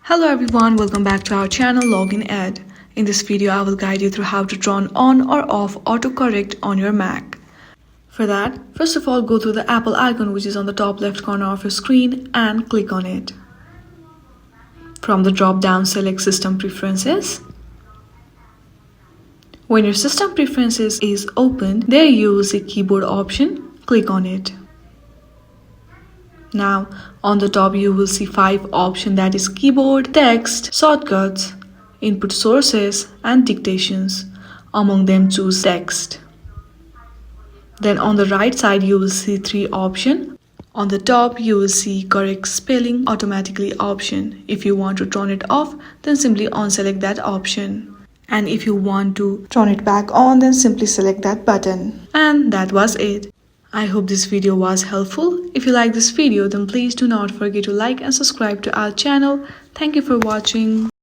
Hello everyone, welcome back to our channel Login Ed. In this video, I will guide you through how to turn on or off autocorrect on your Mac. For that, first of all, go to the Apple icon which is on the top left corner of your screen and click on it. From the drop-down, select System Preferences. When your System Preferences is opened, there you will see Keyboard option. Click on it. Now, on the top you will see 5 options, that is keyboard, text, shortcuts, input sources and dictations. Among them choose text. Then on the right side you will see 3 options. On the top you will see correct spelling automatically option. If you want to turn it off, then simply unselect that option. And if you want to turn it back on, then simply select that button. And that was it. I hope this video was helpful. If you like this video, then please do not forget to like and subscribe to our channel. Thank you for watching.